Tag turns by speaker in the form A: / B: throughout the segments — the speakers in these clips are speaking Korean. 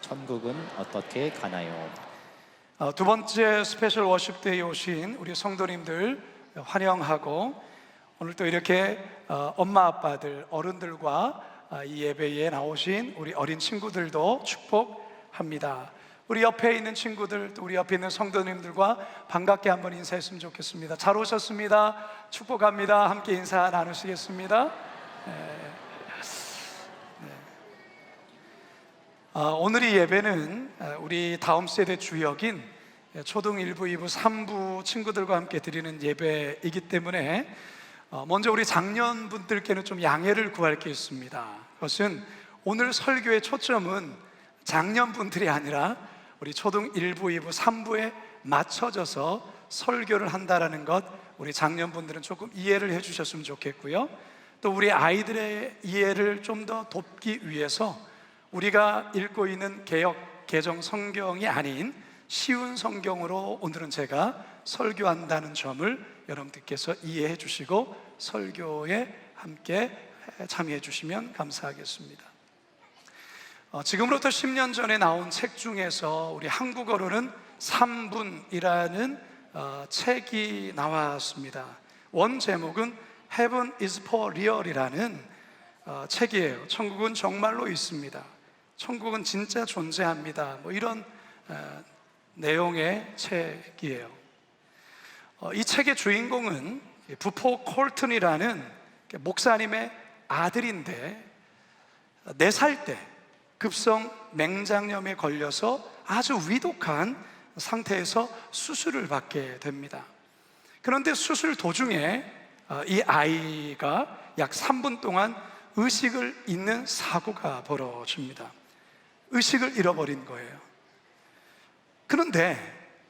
A: 천국은 어떻게 가나요?
B: 두 번째 스페셜 워십데이에 오신 우리 성도님들 환영하고, 오늘 또 이렇게 엄마 아빠들, 어른들과 이 예배에 나오신 우리 어린 친구들도 축복합니다. 우리 옆에 있는 친구들, 또 우리 옆에 있는 성도님들과 반갑게 한번 인사했으면 좋겠습니다. 잘 오셨습니다. 축복합니다. 함께 인사 나누시겠습니다. 오늘 이 예배는 우리 다음 세대 주역인 초등 1부, 2부, 3부 친구들과 함께 드리는 예배이기 때문에 먼저 우리 장년분들께는 좀 양해를 구할 게 있습니다. 그것은 오늘 설교의 초점은 장년분들이 아니라 우리 초등 1부, 2부, 3부에 맞춰져서 설교를 한다는 것, 우리 장년분들은 조금 이해를 해주셨으면 좋겠고요. 또 우리 아이들의 이해를 좀 더 돕기 위해서 우리가 읽고 있는 개역 개정 성경이 아닌 쉬운 성경으로 오늘은 제가 설교한다는 점을 여러분들께서 이해해 주시고 설교에 함께 참여해 주시면 감사하겠습니다. 지금으로부터 10년 전에 나온 책 중에서 우리 한국어로는 3분이라는 책이 나왔습니다. 원 제목은 Heaven is for Real이라는 책이에요. 천국은 정말로 있습니다. 천국은 진짜 존재합니다. 이런 내용의 책이에요. 이 책의 주인공은 부포 콜튼이라는 목사님의 아들인데, 4살 때 급성 맹장염에 걸려서 아주 위독한 상태에서 수술을 받게 됩니다. 그런데 수술 도중에 이 아이가 약 3분 동안 의식을 잃는 사고가 벌어집니다. 의식을 잃어버린 거예요. 그런데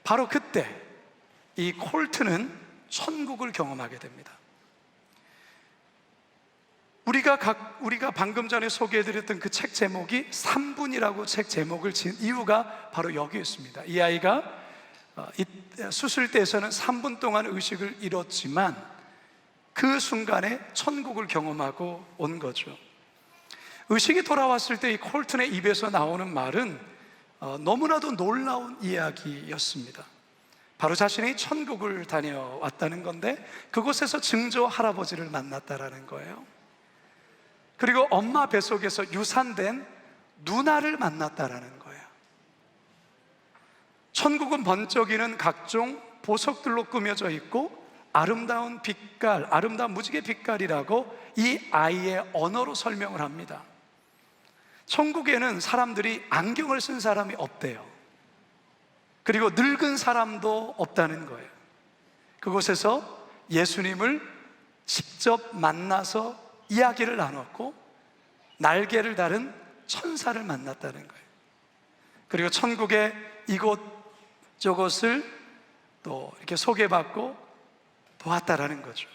B: 바로 그때 이 콜트는 천국을 경험하게 됩니다. 우리가 방금 전에 소개해드렸던 그 책 제목이 3분이라고 책 제목을 지은 이유가 바로 여기 있습니다. 이 아이가 수술대에서는 3분 동안 의식을 잃었지만 그 순간에 천국을 경험하고 온 거죠. 의식이 돌아왔을 때 이 콜튼의 입에서 나오는 말은 너무나도 놀라운 이야기였습니다. 바로 자신이 천국을 다녀왔다는 건데, 그곳에서 증조 할아버지를 만났다라는 거예요. 그리고 엄마 뱃속에서 유산된 누나를 만났다라는 거예요. 천국은 번쩍이는 각종 보석들로 꾸며져 있고 아름다운 빛깔, 아름다운 무지개 빛깔이라고 이 아이의 언어로 설명을 합니다. 천국에는 사람들이 안경을 쓴 사람이 없대요. 그리고 늙은 사람도 없다는 거예요. 그곳에서 예수님을 직접 만나서 이야기를 나눴고 날개를 달은 천사를 만났다는 거예요. 그리고 천국의 이곳저곳을 또 이렇게 소개받고 보았다라는 거죠.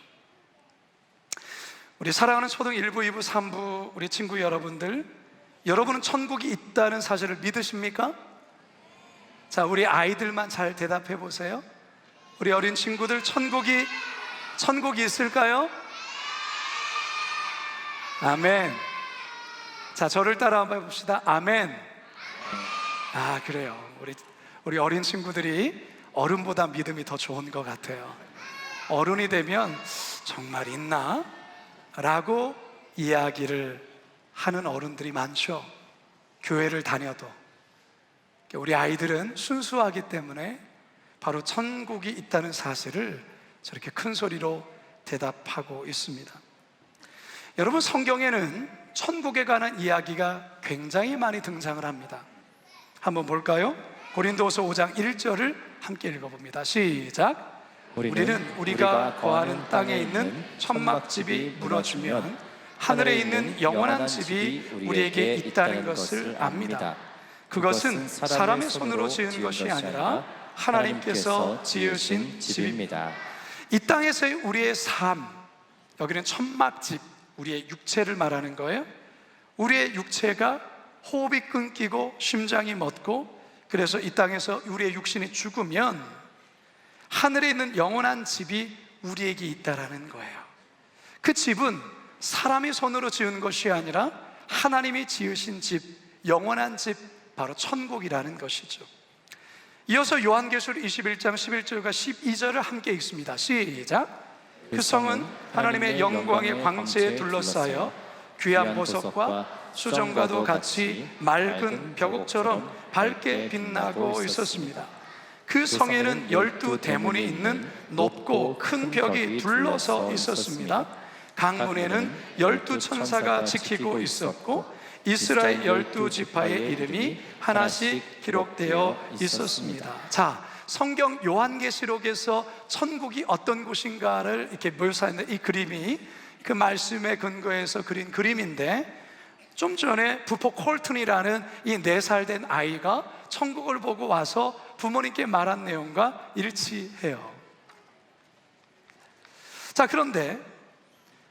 B: 우리 사랑하는 초등 1부, 2부, 3부 우리 친구 여러분들, 여러분은 천국이 있다는 사실을 믿으십니까? 자, 우리 아이들만 잘 대답해 보세요. 우리 어린 친구들, 천국이 있을까요? 아멘. 자, 저를 따라 한번 해봅시다. 아멘. 그래요. 우리 어린 친구들이 어른보다 믿음이 더 좋은 것 같아요. 어른이 되면 정말 있나? 라고 이야기를 하는 어른들이 많죠. 교회를 다녀도. 우리 아이들은 순수하기 때문에 바로 천국이 있다는 사실을 저렇게 큰 소리로 대답하고 있습니다. 여러분, 성경에는 천국에 관한 이야기가 굉장히 많이 등장을 합니다. 한번 볼까요? 고린도후서 5장 1절을 함께 읽어봅니다. 시작. 우리는 우리가 거하는 땅에 있는 천막집이 무너지면 하늘에 있는 영원한 집이 우리에게 있다는 것을 압니다. 그것은 사람의 손으로 지은 것이 아니라 하나님께서 지으신 집입니다. 이 땅에서의 우리의 삶, 여기는 천막집, 우리의 육체를 말하는 거예요. 우리의 육체가 호흡이 끊기고 심장이 멎고, 그래서 이 땅에서 우리의 육신이 죽으면 하늘에 있는 영원한 집이 우리에게 있다라는 거예요. 그 집은 사람이 손으로 지은 것이 아니라 하나님이 지으신 집, 영원한 집, 바로 천국이라는 것이죠. 이어서 요한계시록 21장 11절과 12절을 함께 읽습니다. 시작. 그 성은 하나님의 영광의 광채에 둘러싸여 귀한 보석과 수정과도 같이 맑은 벽옥처럼 밝게 빛나고 있었습니다. 그 성에는 12대문이 있는 높고 큰 벽이 둘러서 있었습니다. 강문에는 12천사가 지키고 있었고 이스라엘 12지파의 이름이 하나씩 기록되어 있었습니다. 자, 성경 요한계시록에서 천국이 어떤 곳인가를 이렇게 묘사하는 이 그림이 그 말씀에 근거해서 그린 그림인데, 좀 전에 부포 콜튼이라는 이 4살 된 아이가 천국을 보고 와서 부모님께 말한 내용과 일치해요. 자, 그런데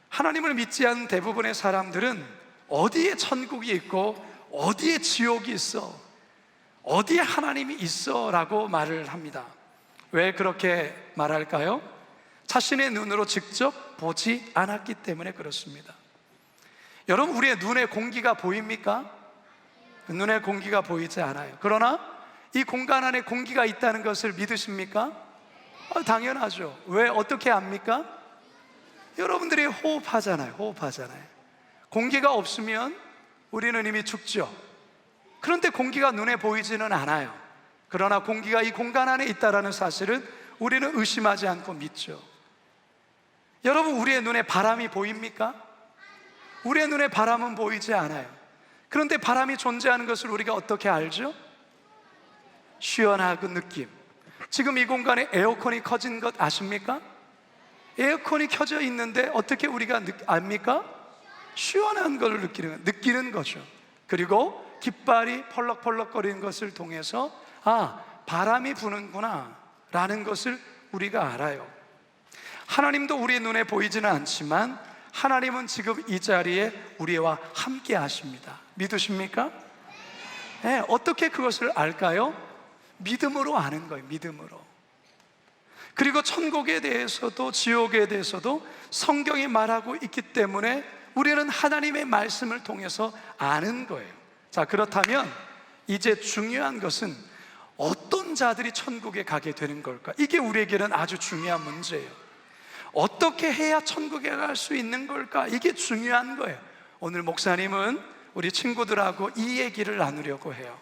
B: 하나님을 믿지 않는 대부분의 사람들은 어디에 천국이 있고 어디에 지옥이 있어, 어디에 하나님이 있어 라고 말을 합니다. 왜 그렇게 말할까요? 자신의 눈으로 직접 보지 않았기 때문에 그렇습니다. 여러분, 우리의 눈에 공기가 보입니까? 눈에 공기가 보이지 않아요. 그러나 이 공간 안에 공기가 있다는 것을 믿으십니까? 당연하죠. 왜? 어떻게 압니까? 여러분들이 호흡하잖아요. 공기가 없으면 우리는 이미 죽죠. 그런데 공기가 눈에 보이지는 않아요. 그러나 공기가 이 공간 안에 있다는 사실은 우리는 의심하지 않고 믿죠. 여러분, 우리의 눈에 바람이 보입니까? 우리의 눈에 바람은 보이지 않아요. 그런데 바람이 존재하는 것을 우리가 어떻게 알죠? 시원하고 느낌. 지금 이 공간에 에어컨이 켜진 것 아십니까? 에어컨이 켜져 있는데 어떻게 우리가 압니까? 시원한 걸 느끼는 거죠. 그리고 깃발이 펄럭펄럭거리는 것을 통해서 바람이 부는구나 라는 것을 우리가 알아요. 하나님도 우리의 눈에 보이지는 않지만 하나님은 지금 이 자리에 우리와 함께 하십니다. 믿으십니까? 네, 어떻게 그것을 알까요? 믿음으로 아는 거예요. 믿음으로. 그리고 천국에 대해서도 지옥에 대해서도 성경이 말하고 있기 때문에 우리는 하나님의 말씀을 통해서 아는 거예요. 자, 그렇다면 이제 중요한 것은 어떤 자들이 천국에 가게 되는 걸까? 이게 우리에게는 아주 중요한 문제예요. 어떻게 해야 천국에 갈 수 있는 걸까? 이게 중요한 거예요. 오늘 목사님은 우리 친구들하고 이 얘기를 나누려고 해요.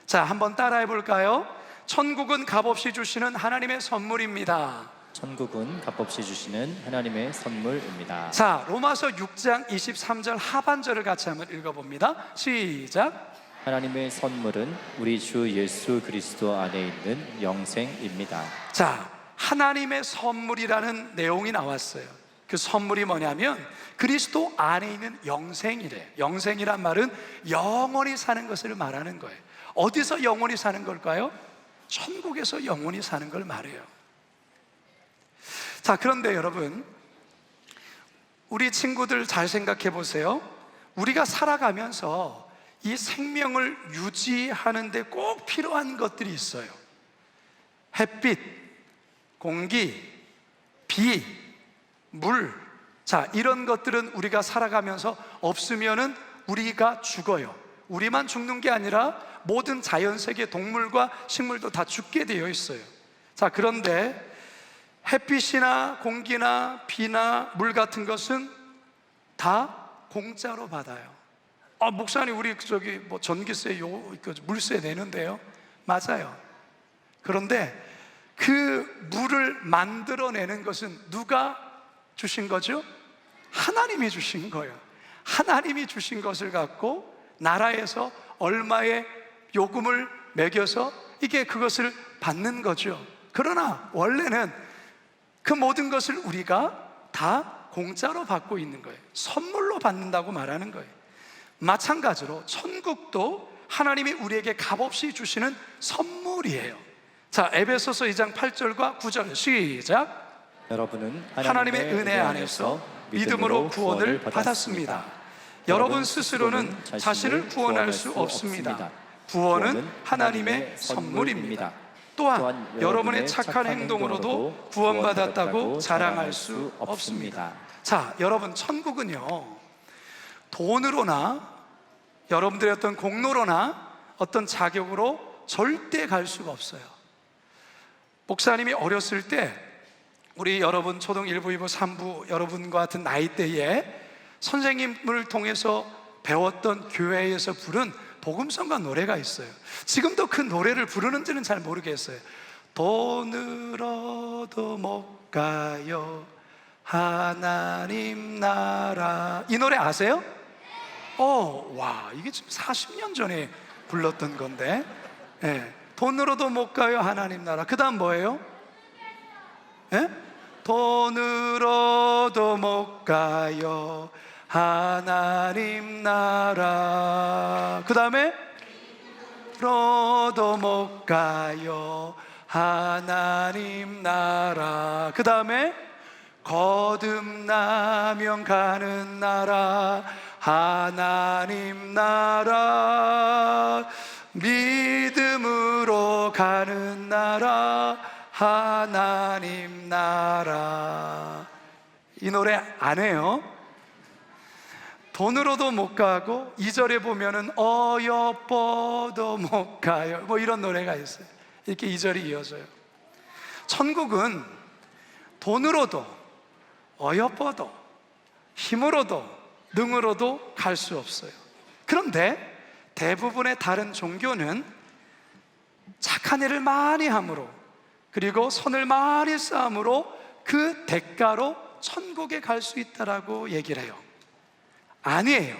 B: 자, 한번 따라해 볼까요? 천국은 값없이 주시는 하나님의 선물입니다.
A: 천국은 값없이 주시는 하나님의 선물입니다.
B: 자, 로마서 6장 23절 하반절을 같이 한번 읽어봅니다. 시작.
A: 하나님의 선물은 우리 주 예수 그리스도 안에 있는 영생입니다.
B: 자, 하나님의 선물이라는 내용이 나왔어요. 그 선물이 뭐냐면 그리스도 안에 있는 영생이래요. 영생이란 말은 영원히 사는 것을 말하는 거예요. 어디서 영원히 사는 걸까요? 천국에서 영원히 사는 걸 말해요. 자, 그런데 여러분, 우리 친구들 잘 생각해 보세요. 우리가 살아가면서 이 생명을 유지하는 데 꼭 필요한 것들이 있어요. 햇빛, 공기, 비, 물. 자, 이런 것들은 우리가 살아가면서 없으면은 우리가 죽어요. 우리만 죽는 게 아니라 모든 자연세계 동물과 식물도 다 죽게 되어 있어요. 자, 그런데 햇빛이나 공기나 비나 물 같은 것은 다 공짜로 받아요. 목사님, 우리 전기세, 물세 내는데요. 맞아요. 그런데 그 물을 만들어내는 것은 누가 주신 거죠? 하나님이 주신 거예요. 하나님이 주신 것을 갖고 나라에서 얼마의 요금을 매겨서 이게 그것을 받는 거죠. 그러나 원래는 그 모든 것을 우리가 다 공짜로 받고 있는 거예요. 선물로 받는다고 말하는 거예요. 마찬가지로 천국도 하나님이 우리에게 값없이 주시는 선물이에요. 자, 에베소서 2장 8절과 9절 시작.
A: 여러분은
B: 하나님의 은혜 안에서 믿음으로 구원을 받았습니다. 여러분 스스로는 자신을 구원할 수 없습니다. 구원은 하나님의 선물입니다. 또한 여러분의 착한 행동으로도 구원받았다고 자랑할 수 없습니다. 자, 여러분, 천국은요, 돈으로나 여러분들의 어떤 공로로나 어떤 자격으로 절대 갈 수가 없어요. 목사님이 어렸을 때 우리 여러분 초등 1부, 2부, 3부 여러분과 같은 나이대에 선생님을 통해서 배웠던 교회에서 부른 복음성가 노래가 있어요. 지금도 그 노래를 부르는지는 잘 모르겠어요. 돈으로도 못 가요 하나님 나라. 이 노래 아세요? 와, 이게 지금 40년 전에 불렀던 건데. 예, 돈으로도 못 가요 하나님 나라. 그 다음 뭐예요? 예? 돈으로도 못 가요 하나님 나라. 그 다음에 로도 못 가요 하나님 나라. 그 다음에 거듭나면 가는 나라 하나님 나라. 믿음으로 가는 나라 하나님 나라. 이 노래 안 해요? 돈으로도 못 가고 2절에 보면은 어여뻐도 못 가요 뭐 이런 노래가 있어요. 이렇게 2절이 이어져요. 천국은 돈으로도 어여뻐도 힘으로도 능으로도 갈 수 없어요. 그런데 대부분의 다른 종교는 착한 일을 많이 함으로 그리고 선을 많이 쌓음으로 그 대가로 천국에 갈 수 있다라고 얘기를 해요. 아니에요.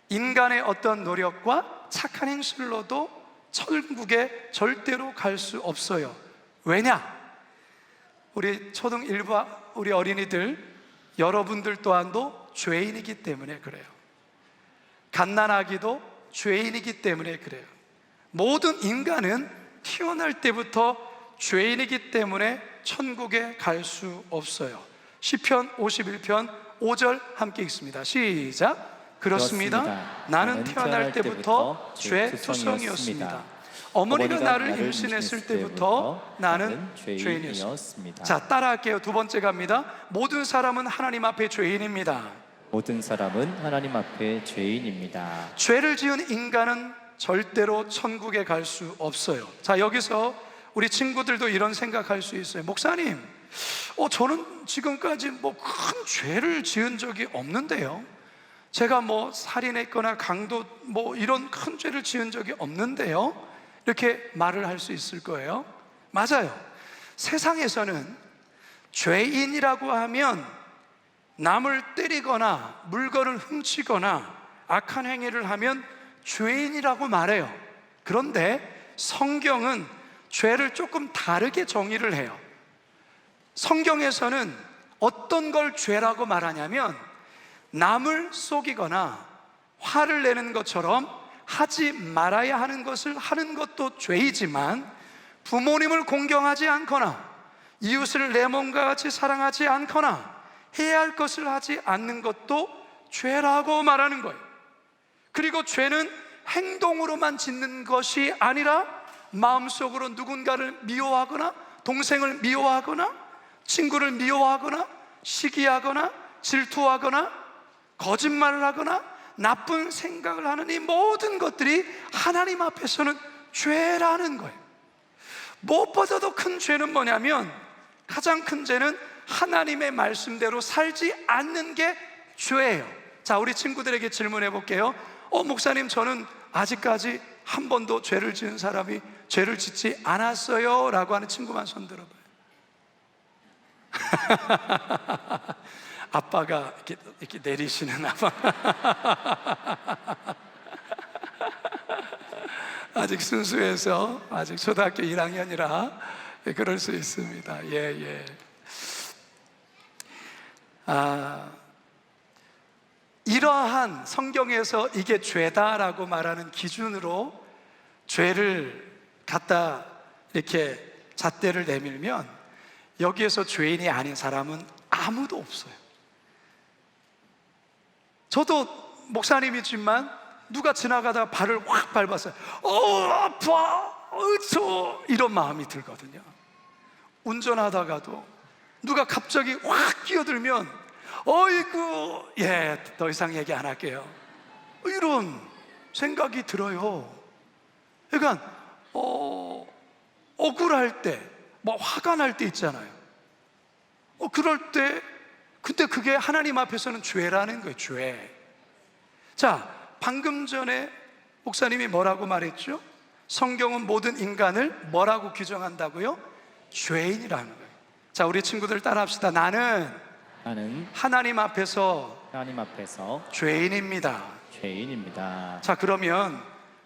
B: 인간의 어떤 노력과 착한 행실로도 천국에 절대로 갈 수 없어요. 왜냐? 우리 초등 1부 우리 어린이들 여러분들 또한도 죄인이기 때문에 그래요. 갓난아기도 죄인이기 때문에 그래요. 모든 인간은 태어날 때부터 죄인이기 때문에 천국에 갈 수 없어요. 시편 51편 5절 함께 읽습니다. 시작. 그렇습니다. 나는 태어날 때부터 죄투성이었습니다. 어머니가 나를 임신했을 때부터 나는 죄인이었습니다. 자, 따라할게요. 두 번째 갑니다. 모든 사람은 하나님 앞에 죄인입니다.
A: 모든 사람은 하나님 앞에 죄인입니다.
B: 죄를 지은 인간은 절대로 천국에 갈 수 없어요. 자, 여기서 우리 친구들도 이런 생각할 수 있어요. 목사님, 저는 지금까지 뭐 큰 죄를 지은 적이 없는데요. 제가 뭐 살인했거나 강도 뭐 이런 큰 죄를 지은 적이 없는데요. 이렇게 말을 할 수 있을 거예요. 맞아요. 세상에서는 죄인이라고 하면 남을 때리거나 물건을 훔치거나 악한 행위를 하면 죄인이라고 말해요. 그런데 성경은 죄를 조금 다르게 정의를 해요. 성경에서는 어떤 걸 죄라고 말하냐면 남을 속이거나 화를 내는 것처럼 하지 말아야 하는 것을 하는 것도 죄이지만 부모님을 공경하지 않거나 이웃을 내 몸과 같이 사랑하지 않거나 해야 할 것을 하지 않는 것도 죄라고 말하는 거예요. 그리고 죄는 행동으로만 짓는 것이 아니라 마음속으로 누군가를 미워하거나 동생을 미워하거나 친구를 미워하거나 시기하거나 질투하거나 거짓말을 하거나 나쁜 생각을 하는 이 모든 것들이 하나님 앞에서는 죄라는 거예요. 무엇보다도 큰 죄는 뭐냐면 가장 큰 죄는 하나님의 말씀대로 살지 않는 게 죄예요. 자, 우리 친구들에게 질문해 볼게요. 목사님, 저는 아직까지 한 번도 죄를 지은 사람이 죄를 짓지 않았어요 라고 하는 친구만 손 들어봐요. 아빠가 이렇게 내리시는 아빠. 아직 순수해서 아직 초등학교 1학년이라 그럴 수 있습니다. 예. 이러한 성경에서 이게 죄다라고 말하는 기준으로 죄를 갖다 이렇게 잣대를 내밀면 여기에서 죄인이 아닌 사람은 아무도 없어요. 저도 목사님이지만 누가 지나가다가 발을 확 밟았어요. 아파, 이런 마음이 들거든요. 운전하다가도 누가 갑자기 확 끼어들면 어이구, 더 이상 얘기 안 할게요. 이런 생각이 들어요. 그러니까 억울할 때, 뭐 화가 날 때 있잖아요. 그럴 때, 근데 그게 하나님 앞에서는 죄라는 거예요. 죄. 자, 방금 전에 목사님이 뭐라고 말했죠? 성경은 모든 인간을 뭐라고 규정한다고요? 죄인이라는 거예요. 자, 우리 친구들 따라합시다. 나는 하나님 앞에서 죄인입니다.
A: 죄인입니다.
B: 자, 그러면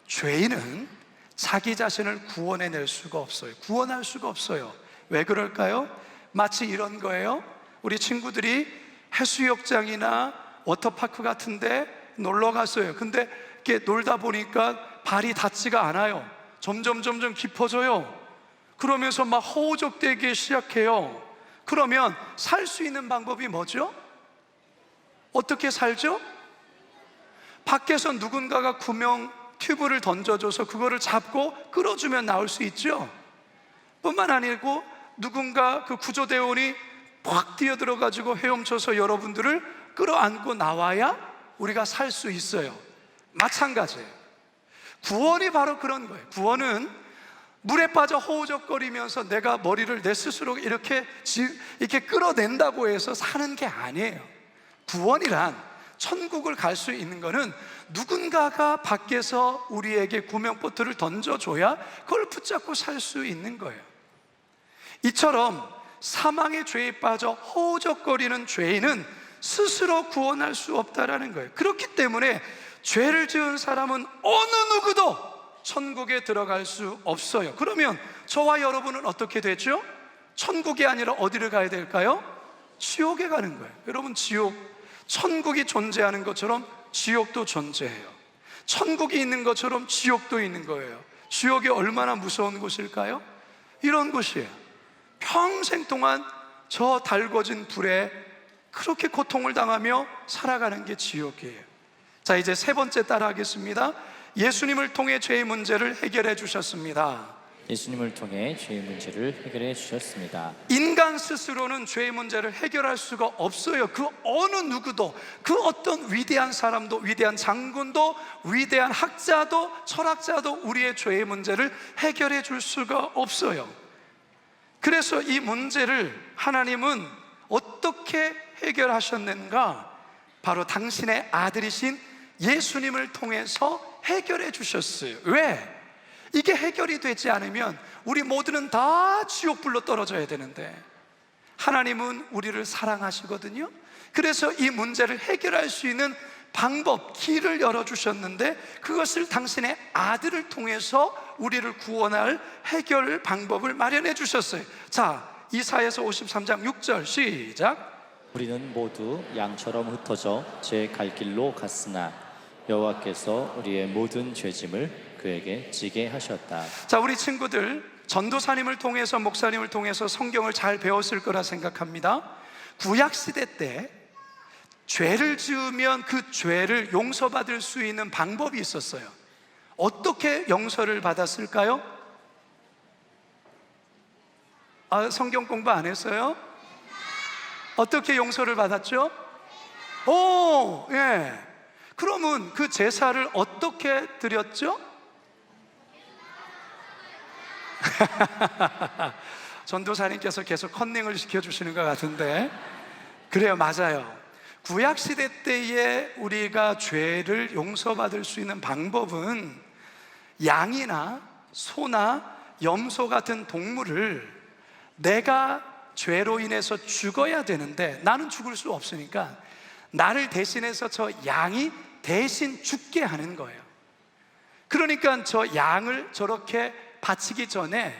B: 죄인은 자기 자신을 구원해낼 수가 없어요. 구원할 수가 없어요. 왜 그럴까요? 마치 이런 거예요. 우리 친구들이 해수욕장이나 워터파크 같은데 놀러 갔어요. 근데 이렇게 놀다 보니까 발이 닿지가 않아요. 점점 깊어져요. 그러면서 막 허우적대기 시작해요. 그러면 살 수 있는 방법이 뭐죠? 어떻게 살죠? 밖에서 누군가가 구명 튜브를 던져줘서 그거를 잡고 끌어주면 나올 수 있죠. 뿐만 아니고 누군가 그 구조대원이 팍 뛰어들어가지고 헤엄쳐서 여러분들을 끌어안고 나와야 우리가 살 수 있어요. 마찬가지예요. 구원이 바로 그런 거예요. 구원은 물에 빠져 허우적거리면서 내가 머리를 내 스스로 이렇게 끌어낸다고 해서 사는 게 아니에요. 구원이란, 천국을 갈 수 있는 거는 누군가가 밖에서 우리에게 구명보트를 던져줘야 그걸 붙잡고 살 수 있는 거예요. 이처럼 사망의 죄에 빠져 허우적거리는 죄인은 스스로 구원할 수 없다라는 거예요. 그렇기 때문에 죄를 지은 사람은 어느 누구도 천국에 들어갈 수 없어요. 그러면 저와 여러분은 어떻게 되죠? 천국이 아니라 어디를 가야 될까요? 지옥에 가는 거예요. 여러분, 천국이 존재하는 것처럼 지옥도 존재해요. 천국이 있는 것처럼 지옥도 있는 거예요. 지옥이 얼마나 무서운 곳일까요? 이런 곳이에요. 평생 동안 저 달궈진 불에 그렇게 고통을 당하며 살아가는 게 지옥이에요. 자, 이제 세 번째 따라하겠습니다. 예수님을 통해 죄의 문제를 해결해 주셨습니다.
A: 예수님을 통해 죄의 문제를 해결해 주셨습니다.
B: 인간 스스로는 죄의 문제를 해결할 수가 없어요. 그 어느 누구도, 그 어떤 위대한 사람도, 위대한 장군도, 위대한 학자도, 철학자도 우리의 죄의 문제를 해결해 줄 수가 없어요. 그래서 이 문제를 하나님은 어떻게 해결하셨는가? 바로 당신의 아들이신 예수님을 통해서 해결해 주셨어요. 왜? 이게 해결이 되지 않으면 우리 모두는 다 지옥불로 떨어져야 되는데, 하나님은 우리를 사랑하시거든요. 그래서 이 문제를 해결할 수 있는 방법, 길을 열어주셨는데, 그것을 당신의 아들을 통해서 우리를 구원할 해결 방법을 마련해 주셨어요. 자, 이사야서 53장 6절 시작.
A: 우리는 모두 양처럼 흩어져 제 갈 길로 갔으나 여호와께서 우리의 모든 죄짐을 그에게 지게 하셨다.
B: 자, 우리 친구들 전도사님을 통해서, 목사님을 통해서 성경을 잘 배웠을 거라 생각합니다. 구약시대 때 죄를 지으면 그 죄를 용서받을 수 있는 방법이 있었어요. 어떻게 용서를 받았을까요? 성경 공부 안 했어요? 어떻게 용서를 받았죠? 예. 그러면 그 제사를 어떻게 드렸죠? 전도사님께서 계속 컨닝을 시켜주시는 것 같은데, 그래요, 맞아요. 구약시대 때에 우리가 죄를 용서받을 수 있는 방법은 양이나 소나 염소 같은 동물을, 내가 죄로 인해서 죽어야 되는데 나는 죽을 수 없으니까 나를 대신해서 저 양이 대신 죽게 하는 거예요. 그러니까 저 양을 저렇게 바치기 전에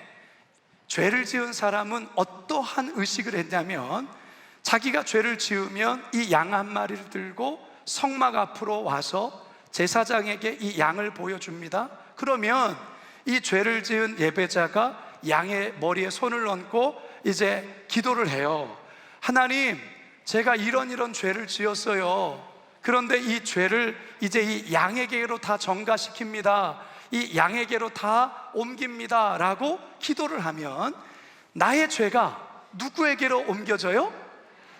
B: 죄를 지은 사람은 어떠한 의식을 했냐면, 자기가 죄를 지으면 이 양 한 마리를 들고 성막 앞으로 와서 제사장에게 이 양을 보여줍니다. 그러면 이 죄를 지은 예배자가 양의 머리에 손을 얹고 이제 기도를 해요. 하나님, 제가 이런 죄를 지었어요. 그런데 이 죄를 이제 이 양에게로 다 전가시킵니다. 이 양에게로 다 옮깁니다 라고 기도를 하면 나의 죄가 누구에게로 옮겨져요?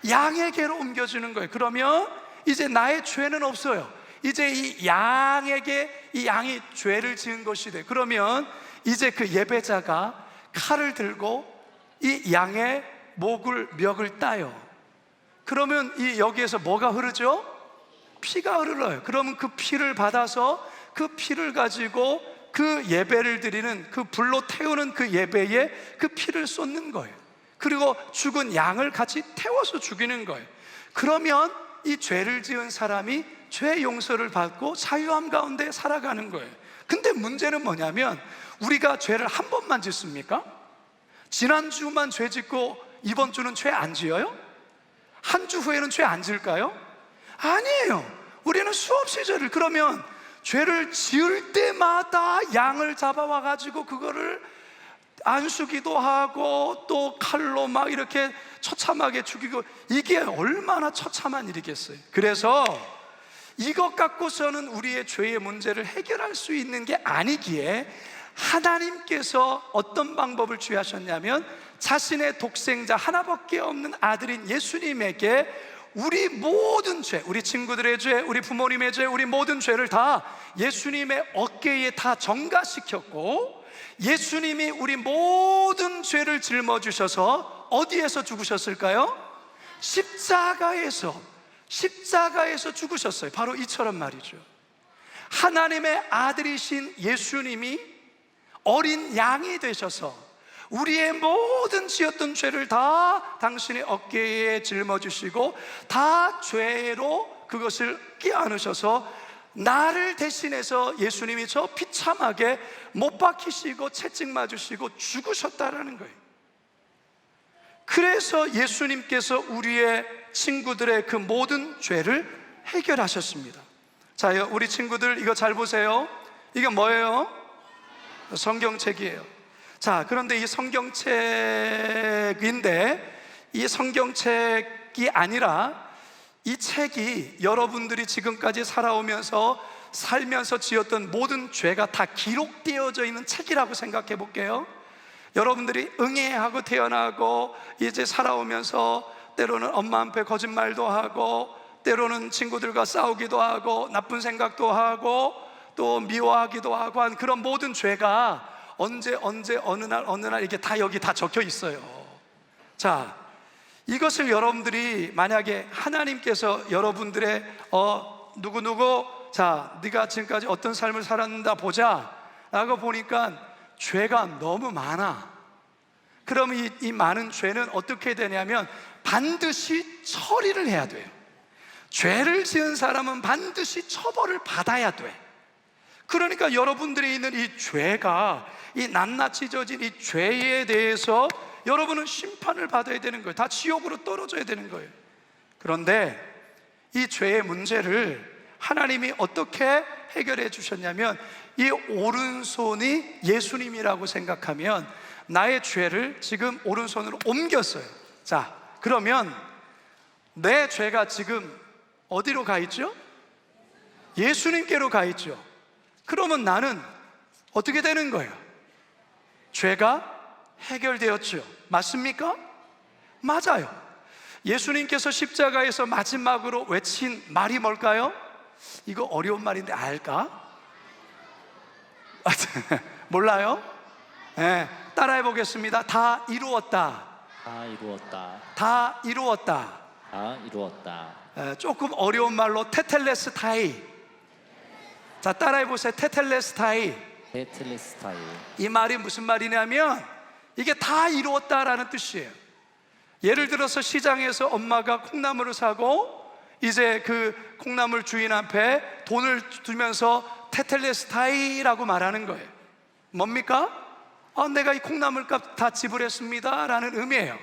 B: 양에게로 옮겨지는 거예요. 그러면 이제 나의 죄는 없어요. 이제 이 양에게 이 양이 죄를 지은 것이 돼. 그러면 이제 그 예배자가 칼을 들고 이 양의 멱을 따요. 그러면 이 여기에서 뭐가 흐르죠? 피가 흘러요. 그러면 그 피를 받아서 그 피를 가지고 그 예배를 드리는, 그 불로 태우는 그 예배에 그 피를 쏟는 거예요. 그리고 죽은 양을 같이 태워서 죽이는 거예요. 그러면 이 죄를 지은 사람이 죄 용서를 받고 자유함 가운데 살아가는 거예요. 근데 문제는 뭐냐면, 우리가 죄를 한 번만 짓습니까? 지난주만 죄 짓고 이번 주는 죄 안 지어요? 한 주 후에는 죄 안 질까요? 아니에요. 우리는 수없이 죄를, 그러면 죄를 지을 때마다 양을 잡아와 가지고 그거를 안수기도 하고 또 칼로 막 이렇게 처참하게 죽이고, 이게 얼마나 처참한 일이겠어요. 그래서 이것 갖고서는 우리의 죄의 문제를 해결할 수 있는 게 아니기에 하나님께서 어떤 방법을 취하셨냐면, 자신의 독생자 하나밖에 없는 아들인 예수님에게 우리 모든 죄, 우리 친구들의 죄, 우리 부모님의 죄, 우리 모든 죄를 다 예수님의 어깨에 다 전가시켰고, 예수님이 우리 모든 죄를 짊어지셔서 어디에서 죽으셨을까요? 십자가에서 죽으셨어요. 바로 이처럼 말이죠. 하나님의 아들이신 예수님이 어린 양이 되셔서 우리의 모든 지었던 죄를 다 당신의 어깨에 짊어지시고 다 죄로 그것을 끼안으셔서 나를 대신해서 예수님이 저 비참하게 못 박히시고 채찍 맞으시고 죽으셨다라는 거예요. 그래서 예수님께서 우리의 친구들의 그 모든 죄를 해결하셨습니다. 자, 우리 친구들 이거 잘 보세요. 이게 뭐예요? 성경책이에요. 자, 그런데 이 성경책인데, 이 성경책이 아니라 이 책이 여러분들이 지금까지 살면서 지었던 모든 죄가 다 기록되어져 있는 책이라고 생각해 볼게요. 여러분들이 응애하고 태어나고 이제 살아오면서 때로는 엄마 앞에 거짓말도 하고, 때로는 친구들과 싸우기도 하고, 나쁜 생각도 하고, 또 미워하기도 하고 한 그런 모든 죄가 언제 어느 날 이게 다 여기 다 적혀 있어요. 자, 이것을 여러분들이 만약에 하나님께서 여러분들의 누구누구, 자, 네가 지금까지 어떤 삶을 살았는가 보자 라고 보니까 죄가 너무 많아. 그럼 이 많은 죄는 어떻게 되냐면 반드시 처리를 해야 돼요. 죄를 지은 사람은 반드시 처벌을 받아야 돼. 그러니까 여러분들이 있는 이 죄가, 이 낱낱이 져진 이 죄에 대해서 여러분은 심판을 받아야 되는 거예요. 다 지옥으로 떨어져야 되는 거예요. 그런데 이 죄의 문제를 하나님이 어떻게 해결해 주셨냐면, 이 오른손이 예수님이라고 생각하면 나의 죄를 지금 오른손으로 옮겼어요. 자, 그러면 내 죄가 지금 어디로 가 있죠? 예수님께로 가 있죠. 그러면 나는 어떻게 되는 거예요? 죄가 해결되었죠. 맞습니까? 맞아요. 예수님께서 십자가에서 마지막으로 외친 말이 뭘까요? 이거 어려운 말인데 알까? 몰라요? 네, 따라해 보겠습니다. 다 이루었다.
A: 다 이루었다.
B: 다 이루었다.
A: 다 이루었다.
B: 조금 어려운 말로 테텔레스타이. 자, 따라해 보세요. 테텔레스타이.
A: 테텔레스타이.
B: 이 말이 무슨 말이냐면 이게 다 이루었다라는 뜻이에요. 예를 들어서 시장에서 엄마가 콩나물을 사고 이제 그 콩나물 주인 앞에 돈을 두면서 테텔레스타이라고 말하는 거예요. 뭡니까? 내가 이 콩나물 값 다 지불했습니다 라는 의미예요.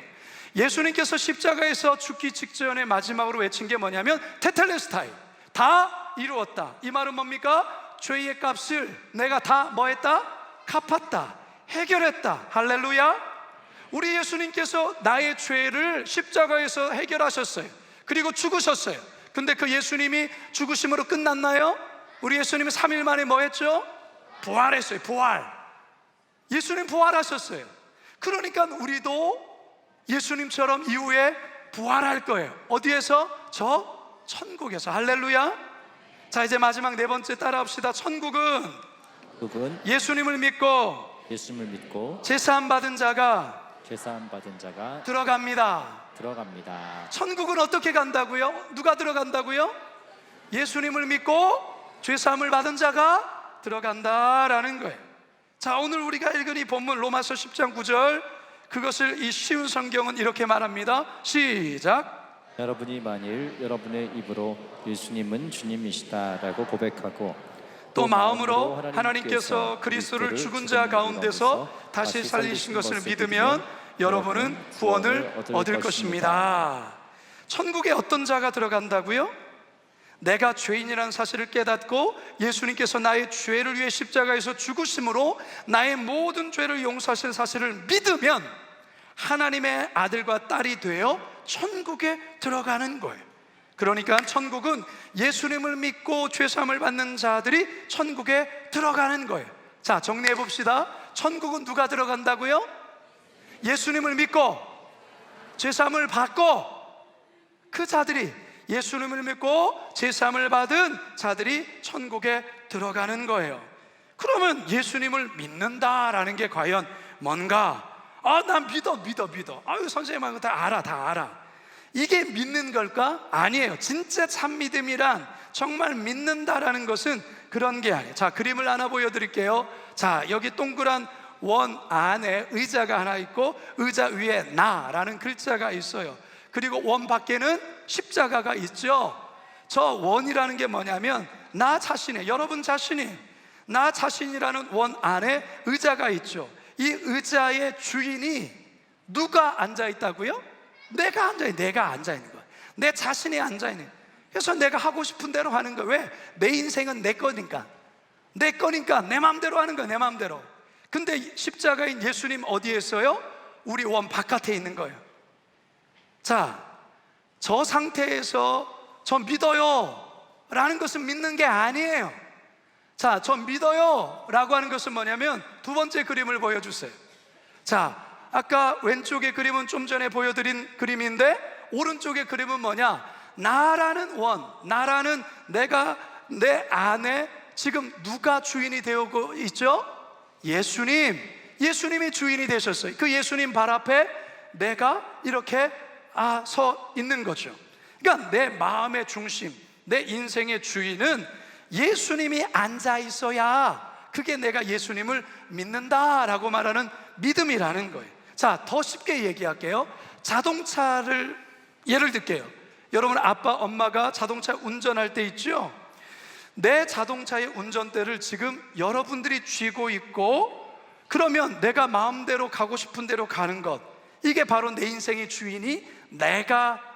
B: 예수님께서 십자가에서 죽기 직전에 마지막으로 외친 게 뭐냐면 테텔레스타이, 다 이루었다. 이 말은 뭡니까? 죄의 값을 내가 다 뭐했다? 갚았다, 해결했다. 할렐루야. 우리 예수님께서 나의 죄를 십자가에서 해결하셨어요. 그리고 죽으셨어요. 근데 그 예수님이 죽으심으로 끝났나요? 우리 예수님이 3일 만에 뭐 했죠? 부활했어요. 부활. 예수님 부활하셨어요. 그러니까 우리도 예수님처럼 이후에 부활할 거예요. 어디에서? 저 천국에서. 할렐루야. 자, 이제 마지막 네 번째 따라합시다. 천국은
A: 그분
B: 예수님을 믿고
A: 예수님을 믿고
B: 제사함 받은 자가
A: 제사함 받은 자가
B: 들어갑니다.
A: 들어갑니다.
B: 천국은 어떻게 간다고요? 누가 들어간다고요? 예수님을 믿고 죄사함을 받은 자가 들어간다라는 거예요. 자, 오늘 우리가 읽은 이 본문 로마서 10장 9절, 그것을 이 쉬운 성경은 이렇게 말합니다. 시작.
A: 여러분이 만일 여러분의 입으로 예수님은 주님이시다라고 고백하고
B: 또 마음으로 하나님께서 그리스도를 죽은 자 가운데서 다시 살리신 것을 믿으면 여러분은 구원을 얻을 것입니다. 천국에 어떤 자가 들어간다고요? 내가 죄인이라는 사실을 깨닫고 예수님께서 나의 죄를 위해 십자가에서 죽으심으로 나의 모든 죄를 용서하신 사실을 믿으면 하나님의 아들과 딸이 되어 천국에 들어가는 거예요. 그러니까 천국은 예수님을 믿고 죄사함을 받는 자들이 천국에 들어가는 거예요. 자, 정리해 봅시다. 천국은 누가 들어간다고요? 예수님을 믿고 죄사함을 받고 그 자들이, 예수님을 믿고 제사함을 받은 자들이 천국에 들어가는 거예요. 그러면 예수님을 믿는다라는 게 과연 뭔가? 난 믿어. 아유, 선생님하고 다 알아. 이게 믿는 걸까? 아니에요. 진짜 참 믿음이란 정말 믿는다라는 것은 그런 게 아니에요. 자, 그림을 하나 보여드릴게요. 자, 여기 동그란 원 안에 의자가 하나 있고 의자 위에 나라는 글자가 있어요. 그리고 원 밖에는 십자가가 있죠. 저 원이라는 게 뭐냐면 나 자신의, 여러분 자신이, 나 자신이라는 원 안에 의자가 있죠. 이 의자의 주인이 누가 앉아있다고요? 내가 앉아있는 거야. 내 자신이 앉아있는 거야. 그래서 내가 하고 싶은 대로 하는 거야. 왜? 내 인생은 내 거니까 내 마음대로 하는 거야. 내 마음대로. 근데 십자가인 예수님 어디에 있어요? 우리 원 바깥에 있는 거예요. 자, 저 상태에서 저 믿어요 라는 것은 믿는 게 아니에요. 자, 저 믿어요 라고 하는 것은 뭐냐면 두 번째 그림을 보여주세요. 자, 아까 왼쪽의 그림은 좀 전에 보여드린 그림인데 오른쪽의 그림은 뭐냐? 나라는 원, 나라는 내가, 내 안에 지금 누가 주인이 되고 있죠? 예수님이 주인이 되셨어요. 그 예수님 발 앞에 내가 이렇게 서 있는 거죠. 그러니까 내 마음의 중심, 내 인생의 주인은 예수님이 앉아 있어야 그게 내가 예수님을 믿는다라고 말하는 믿음이라는 거예요. 자, 더 쉽게 얘기할게요. 자동차를 예를 들게요. 여러분, 아빠, 엄마가 자동차 운전할 때 있죠? 내 자동차의 운전대를 지금 여러분들이 쥐고 있고, 그러면 내가 마음대로 가고 싶은 대로 가는 것, 이게 바로 내 인생의 주인이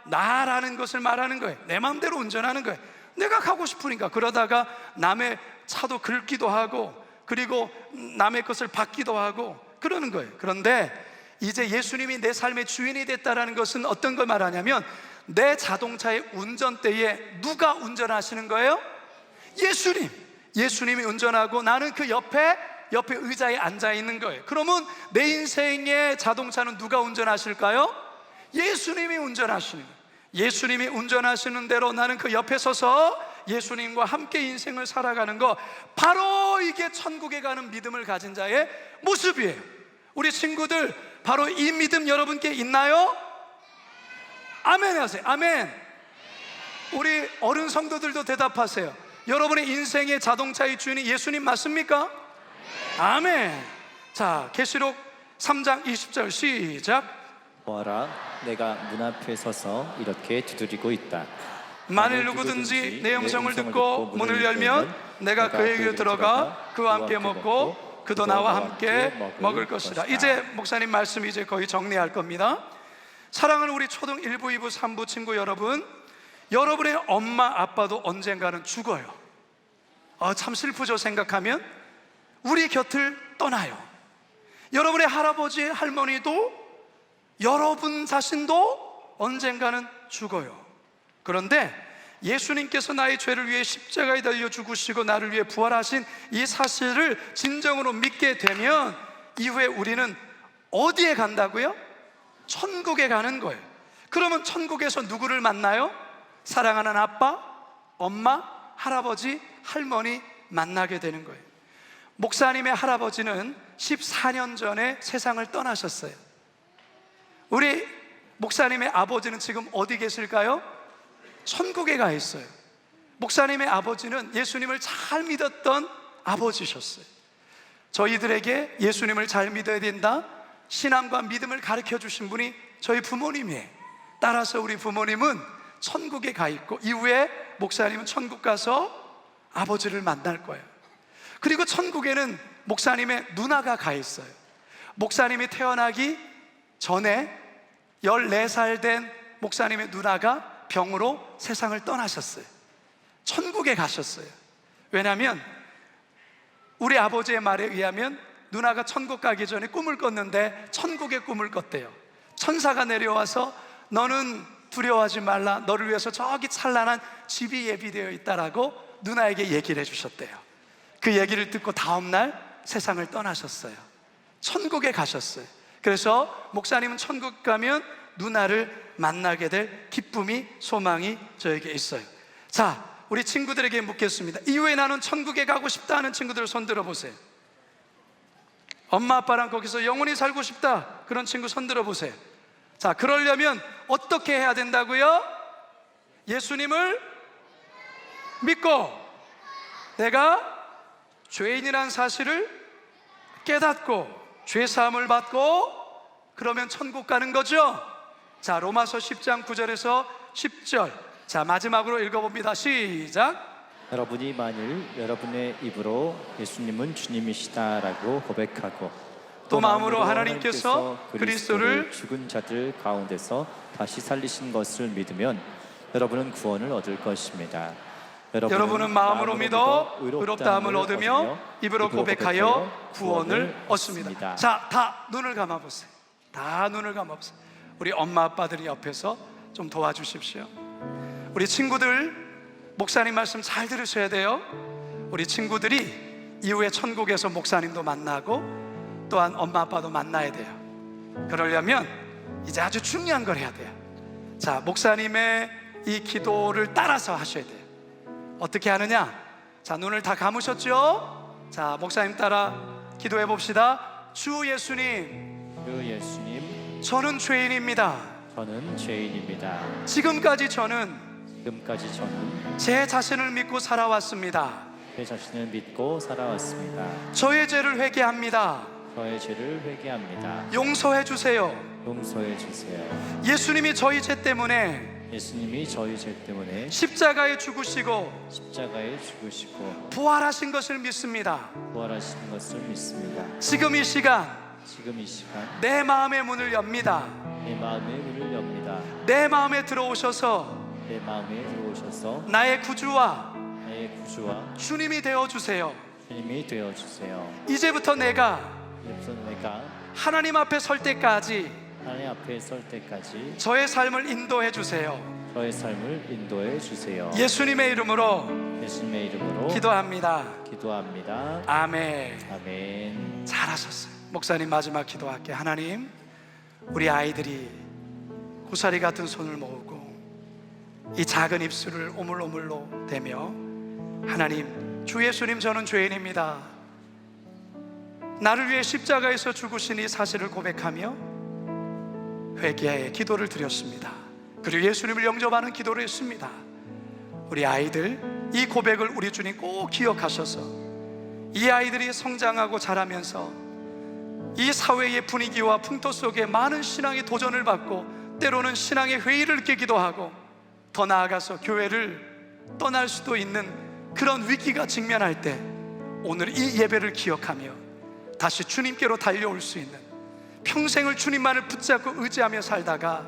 B: 나라는 것을 말하는 거예요. 내 마음대로 운전하는 거예요. 내가 가고 싶으니까. 그러다가 남의 차도 긁기도 하고, 그리고 남의 것을 받기도 하고 그러는 거예요. 그런데 이제 예수님이 내 삶의 주인이 됐다라는 것은 어떤 걸 말하냐면 내 자동차의 운전대에 누가 운전하시는 거예요? 예수님이 운전하고 나는 그 옆에 의자에 앉아 있는 거예요. 그러면 내 인생의 자동차는 누가 운전하실까요? 예수님이 운전하시는 거예요. 예수님이 운전하시는 대로 나는 그 옆에 서서 예수님과 함께 인생을 살아가는 거, 바로 이게 천국에 가는 믿음을 가진 자의 모습이에요. 우리 친구들, 바로 이 믿음 여러분께 있나요? 아멘 하세요. 아멘. 우리 어른 성도들도 대답하세요. 여러분의 인생의 자동차의 주인이 예수님 맞습니까? 아멘. 자, 계시록 3장 20절 시작.
A: 보아라, 내가 문 앞에 서서 이렇게 두드리고 있다.
B: 만일 누구든지 내 음성을 듣고 문을 열면 내가 그에게 들어가 그와 함께 먹고 그도 나와 함께 먹을 것이다. 이제 목사님 말씀 이제 거의 정리할 겁니다. 사랑하는 우리 초등 1부, 2부, 3부 친구 여러분, 여러분의 엄마 아빠도 언젠가는 죽어요. 참 슬프죠. 생각하면 우리 곁을 떠나요. 여러분의 할아버지 할머니도, 여러분 자신도 언젠가는 죽어요. 그런데 예수님께서 나의 죄를 위해 십자가에 달려 죽으시고 나를 위해 부활하신 이 사실을 진정으로 믿게 되면 이후에 우리는 어디에 간다고요? 천국에 가는 거예요. 그러면 천국에서 누구를 만나요? 사랑하는 아빠, 엄마, 할아버지, 할머니 만나게 되는 거예요. 목사님의 할아버지는 14년 전에 세상을 떠나셨어요. 우리 목사님의 아버지는 지금 어디 계실까요? 천국에 가 있어요. 목사님의 아버지는 예수님을 잘 믿었던 아버지셨어요. 저희들에게 예수님을 잘 믿어야 된다, 신앙과 믿음을 가르쳐 주신 분이 저희 부모님이에요. 따라서 우리 부모님은 천국에 가 있고, 이후에 목사님은 천국 가서 아버지를 만날 거예요. 그리고 천국에는 목사님의 누나가 가 있어요. 목사님이 태어나기 전에 14살 된 목사님의 누나가 병으로 세상을 떠나셨어요. 천국에 가셨어요. 왜냐하면 우리 아버지의 말에 의하면 누나가 천국 가기 전에 꿈을 꿨는데 천국의 꿈을 꿨대요. 천사가 내려와서 너는 두려워하지 말라, 너를 위해서 저기 찬란한 집이 예비되어 있다라고 누나에게 얘기를 해주셨대요. 그 얘기를 듣고 다음날 세상을 떠나셨어요. 천국에 가셨어요. 그래서 목사님은 천국 가면 누나를 만나게 될 기쁨이, 소망이 저에게 있어요. 자, 우리 친구들에게 묻겠습니다. 이후에 나는 천국에 가고 싶다 하는 친구들 손 들어보세요. 엄마 아빠랑 거기서 영원히 살고 싶다, 그런 친구 손 들어보세요. 자, 그러려면 어떻게 해야 된다고요? 예수님을 믿고 내가 죄인이란 사실을 깨닫고 죄사함을 받고 그러면 천국 가는 거죠. 자, 로마서 10장 9절에서 10절, 자, 마지막으로 읽어봅니다. 시작.
A: 여러분이 만일 여러분의 입으로 예수님은 주님이시다라고 고백하고
B: 또 마음으로 하나님께서 그리스도를
A: 죽은 자들 가운데서 다시 살리신 것을 믿으면 여러분은 구원을 얻을 것입니다.
B: 여러분은 마음으로 믿어 의롭다함을 얻으며 입으로 고백하여 구원을 얻습니다. 자, 다 눈을 감아보세요. 다 눈을 감아보세요. 우리 엄마 아빠들이 옆에서 좀 도와주십시오. 우리 친구들, 목사님 말씀 잘 들으셔야 돼요. 우리 친구들이 이후에 천국에서 목사님도 만나고 또한 엄마 아빠도 만나야 돼요. 그러려면 이제 아주 중요한 걸 해야 돼요. 자, 목사님의 이 기도를 따라서 하셔야 돼요. 어떻게 하느냐? 자, 눈을 다 감으셨죠? 자, 목사님 따라 기도해 봅시다. 주 예수님,
A: 주 예수님,
B: 저는 죄인입니다.
A: 저는 죄인입니다.
B: 지금까지 저는 제 자신을 믿고 살아왔습니다.
A: 제 자신을 믿고 살아왔습니다.
B: 저의 죄를 회개합니다.
A: 저의 죄를 회개합니다.
B: 용서해 주세요.
A: 용서해 주세요.
B: 예수님이 저희 죄 때문에 십자가에 죽으시고 부활하신 것을 믿습니다. 지금 이 시간 내 마음의 문을 엽니다. 내 마음에 들어오셔서 나의 구주와 주님이 되어주세요. 이제부터 내가 하나님 앞에 설 때까지 저의 삶을 인도해 주세요. 예수님의 이름으로 기도합니다. 아멘. 잘하셨어요. 목사님 마지막 기도할게요. 하나님, 우리 아이들이 고사리 같은 손을 모으고 이 작은 입술을 오물오물로 대며 하나님, 주 예수님, 저는 죄인입니다. 나를 위해 십자가에서 죽으신 이 사실을 고백하며 회개의 기도를 드렸습니다. 그리고 예수님을 영접하는 기도를 했습니다. 우리 아이들 이 고백을 우리 주님 꼭 기억하셔서 이 아이들이 성장하고 자라면서 이 사회의 분위기와 풍토 속에 많은 신앙의 도전을 받고 때로는 신앙의 회의를 느끼기도 하고 더 나아가서 교회를 떠날 수도 있는 그런 위기가 직면할 때 오늘 이 예배를 기억하며 다시 주님께로 달려올 수 있는, 평생을 주님만을 붙잡고 의지하며 살다가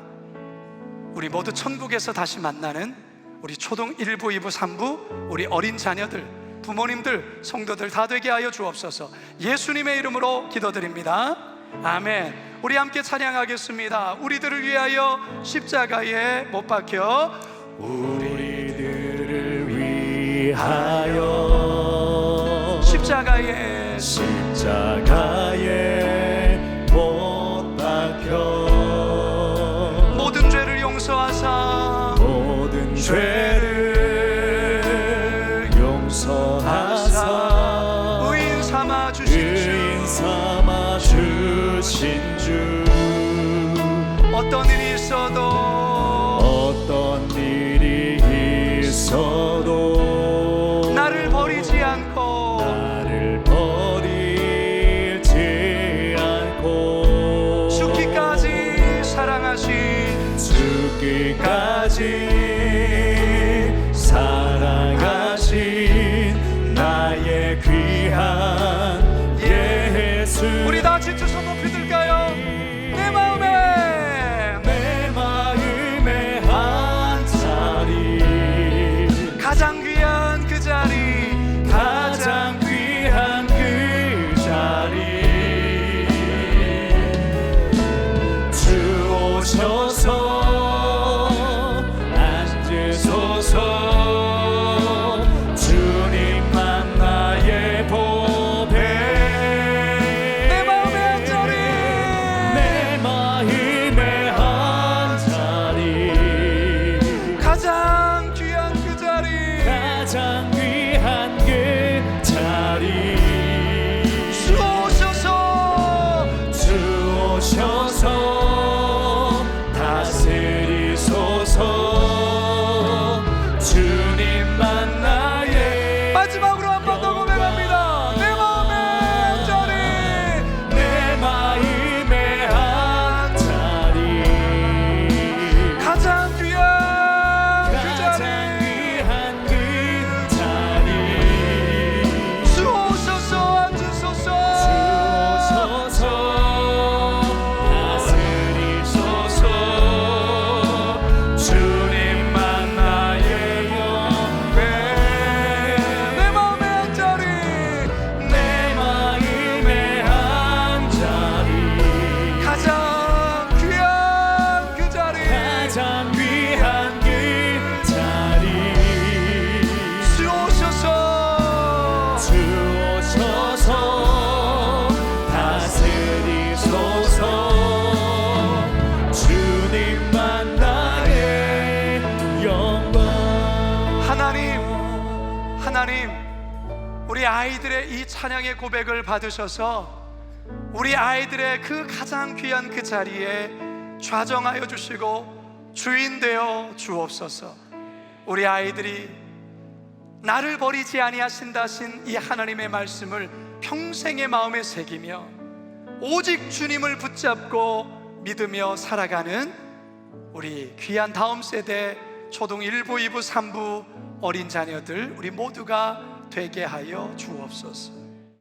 B: 우리 모두 천국에서 다시 만나는 우리 초등 1부, 2부, 3부 우리 어린 자녀들, 부모님들, 성도들 다 되게 하여 주옵소서. 예수님의 이름으로 기도드립니다. 아멘. 우리 함께 찬양하겠습니다. 우리들을 위하여 십자가에 못 박혀,
C: 우리들을 위하여
B: 십자가에
C: 못 박혀
B: 모든 죄를 용서하사
C: 모든 죄를 오신 주
B: 어떤 일이 있어도
C: 어떤 일이 있어도
B: 나를 버리지 않고
C: 나를 버리지 않고
B: 죽기까지 사랑하신
C: 죽기까지 사랑하신 나의 귀한 예수.
B: 우리 다 진짜 손 높이 들까요? 내 마음에
C: 한 자리
B: 가장 귀한 그 자리
C: 가장 귀한 그 자리 주 오셔서 앉으소서 주님만 나의 보배
B: 내 마음의 한 자리
C: 내 마음의 한 자리
B: 가장 귀한 그 자리
C: 가장 귀한 그 자리
B: 주 오셔서
C: 주 오셔서 다스리소서 주님만 나의
B: 마지막으로 한 번 더 고백합니다. 내 마음의 한 자리
C: 내 마음의 한 자리
B: 가장 귀한 그
C: 가장
B: 자리
C: 귀한 그 자리
B: 주 오셔서 앉으소서
C: 주소서 다스리소서 주님만 나의 영배
B: 내 마음의 한 자리
C: 내 마음의 한 자리
B: 가장 귀한 그 자리
C: 가장 귀한 그 자리
B: 주 오셔서
C: 주 오셔서 다스리소서 주님만 나의 영광.
B: 하나님 우리 아이들의 이 찬양의 고백을 받으셔서 우리 아이들의 그 가장 귀한 그 자리에 좌정하여 주시고 주인 되어 주옵소서. 우리 아이들이 나를 버리지 아니하신다신 이 하나님의 말씀을 평생의 마음에 새기며 오직 주님을 붙잡고 믿으며 살아가는 우리 귀한 다음 세대 초등 1부, 2부, 3부 어린 자녀들 우리 모두가 되게 하여 주옵소서.